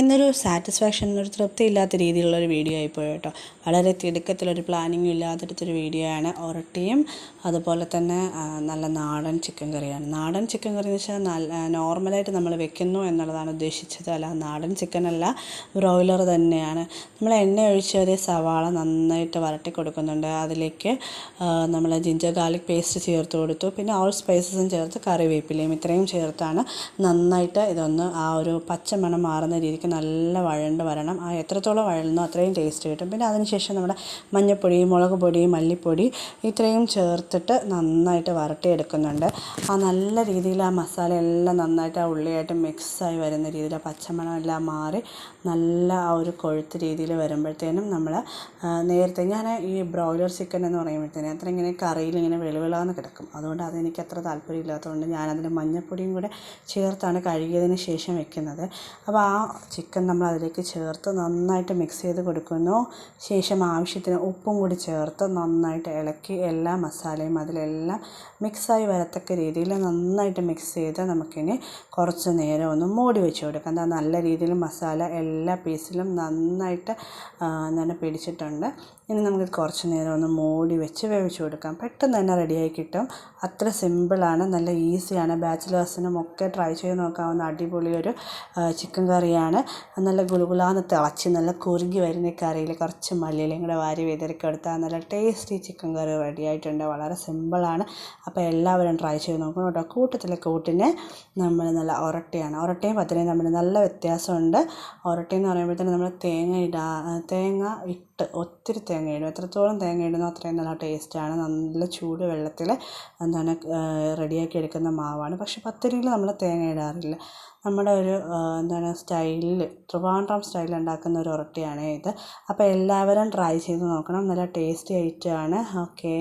ഇന്നൊരു സാറ്റിസ്ഫാക്ഷൻ ഒരു തൃപ്തിയില്ലാത്ത രീതിയിലുള്ളൊരു വീഡിയോ ആയിപ്പോയി കേട്ടോ. വളരെ തിടുക്കത്തിലൊരു പ്ലാനിങ്ങും ഇല്ലാതെടുത്തൊരു വീഡിയോ ആണ്. ഒറട്ടിയും അതുപോലെ തന്നെ നല്ല നാടൻ ചിക്കൻ കറിയാണ്. നാടൻ ചിക്കൻ കറി എന്ന് വെച്ചാൽ നല്ല നോർമലായിട്ട് നമ്മൾ വെക്കുന്നു എന്നുള്ളതാണ് ഉദ്ദേശിച്ചത്. അല്ല, നാടൻ ചിക്കനല്ല, ബ്രോയിലർ തന്നെയാണ്. നമ്മൾ എണ്ണ ഒഴിച്ച് ഒരു സവാള നന്നായിട്ട് വരട്ടി കൊടുക്കുന്നുണ്ട്. അതിലേക്ക് നമ്മൾ ജിഞ്ചർ ഗാർലിക് പേസ്റ്റ് ചേർത്ത് കൊടുത്തു. പിന്നെ ഓൾ സ്പൈസസും ചേർത്ത് കറിവേപ്പിലയും ഇത്രയും ചേർത്താണ് നന്നായിട്ട് ഇതൊന്ന് ആ ഒരു പച്ചമണം മാറുന്ന രീതിക്ക് നല്ല വഴണ്ട് വരണം. എത്രത്തോളം വഴലുന്നോ അത്രയും ടേസ്റ്റ് കിട്ടും. പിന്നെ അതിനുശേഷം നമ്മുടെ മഞ്ഞൾപ്പൊടി, മുളക് പൊടി, മല്ലിപ്പൊടി ഇത്രയും ചേർത്തിട്ട് നന്നായിട്ട് വരട്ടിയെടുക്കുന്നുണ്ട്. നല്ല രീതിയിൽ ആ മസാല എല്ലാം നന്നായിട്ട് ആ ഉള്ളിയായിട്ട് മിക്സായി വരുന്ന രീതിയിൽ ആ പച്ചമണം എല്ലാം മാറി നല്ല ആ ഒരു കൊഴുത്ത രീതിയിൽ വരുമ്പോഴത്തേനും നമ്മൾ നേരത്തെ ഞാൻ ഈ ബ്രോയിലർ ചിക്കൻ എന്ന് പറയുമ്പോഴത്തേനും അത്ര ഇങ്ങനെ കറിയിൽ ഇങ്ങനെ വെളുവിളാന്ന് കിടക്കും. അതുകൊണ്ട് അതെനിക്ക് അത്ര താല്പര്യമില്ലാത്തതുകൊണ്ട് ഞാനതിൽ മഞ്ഞൾപ്പൊടിയും കൂടെ ചേർത്താണ് കഴുകിയതിന് ശേഷം വെക്കുന്നത്. അപ്പോൾ ആ ചിക്കൻ നമ്മൾ അതിലേക്ക് ചേർത്ത് നന്നായിട്ട് മിക്സ് ചെയ്ത് കൊടുക്കുന്നു. ശേഷം ആവശ്യത്തിന് ഉപ്പും കൂടി ചേർത്ത് നന്നായിട്ട് ഇളക്കി എല്ലാ മസാലയും അതിലെല്ലാം മിക്സായി വരത്തക്ക രീതിയിൽ നന്നായിട്ട് മിക്സ് ചെയ്ത് നമുക്കിനി കുറച്ച് നേരം ഒന്ന് മൂടി വെച്ച് കൊടുക്കാം. എന്താ നല്ല രീതിയിൽ മസാല എല്ലാ പീസിലും നന്നായിട്ട് എന്താണ് പിടിച്ചിട്ടുണ്ട്. ഇനി നമുക്ക് കുറച്ച് നേരം ഒന്ന് മൂടി വെച്ച് വേവിച്ച് കൊടുക്കാം. പെട്ടെന്ന് തന്നെ റെഡിയായി കിട്ടും. അത്ര സിമ്പിളാണ്, നല്ല ഈസിയാണ്. ബാച്ചിലേഴ്സിനും ഒക്കെ ട്രൈ ചെയ്ത് നോക്കാവുന്ന അടിപൊളി ഒരു ചിക്കൻ കറിയാണ്. നല്ല ഗുലുഗുലാന്ന് തിളച്ച് നല്ല കുറുകി വരുന്ന കറിയിൽ കുറച്ച് മല്ലിയിലയും കൂടെ വാരി വിതറിക്ക് കൊടുത്താൽ നല്ല ടേസ്റ്റി ചിക്കൻ കറി റെഡി ആയിട്ടുണ്ട്. വളരെ സിമ്പിളാണ്. അപ്പോൾ എല്ലാവരും ട്രൈ ചെയ്ത് നോക്കണം കേട്ടോ. കൂട്ടിന് നമ്മൾ നല്ല ഒറട്ടിയാണ്. ഒറട്ടിയും പത്തിരിയും തമ്മിൽ നല്ല വ്യത്യാസമുണ്ട്. ഒറട്ടി എന്ന് പറയുമ്പോഴത്തേനും നമ്മൾ തേങ്ങ ഇട്ട് ഒത്തിരി തേങ്ങ ഇടും. എത്രത്തോളം തേങ്ങ ഇടുന്നോ അത്രയും നല്ല ടേസ്റ്റാണ്. നല്ല ചൂട് വെള്ളത്തിൽ റെഡിയാക്കി എടുക്കുന്ന മാവാണ്. പക്ഷെ പത്തിരിയിൽ നമ്മൾ തേങ്ങ ഇടാറില്ല. നമ്മുടെ ഒരു സ്റ്റൈലിൽ, ട്രിവാൻഡ്രം സ്റ്റൈലിൽ ഉണ്ടാക്കുന്ന ഒരു ഒറട്ടിയാണ് ഇത്. അപ്പോൾ എല്ലാവരും ട്രൈ ചെയ്ത് നോക്കണം. നല്ല ടേസ്റ്റി ഐറ്റമാണ്. ഓക്കെ.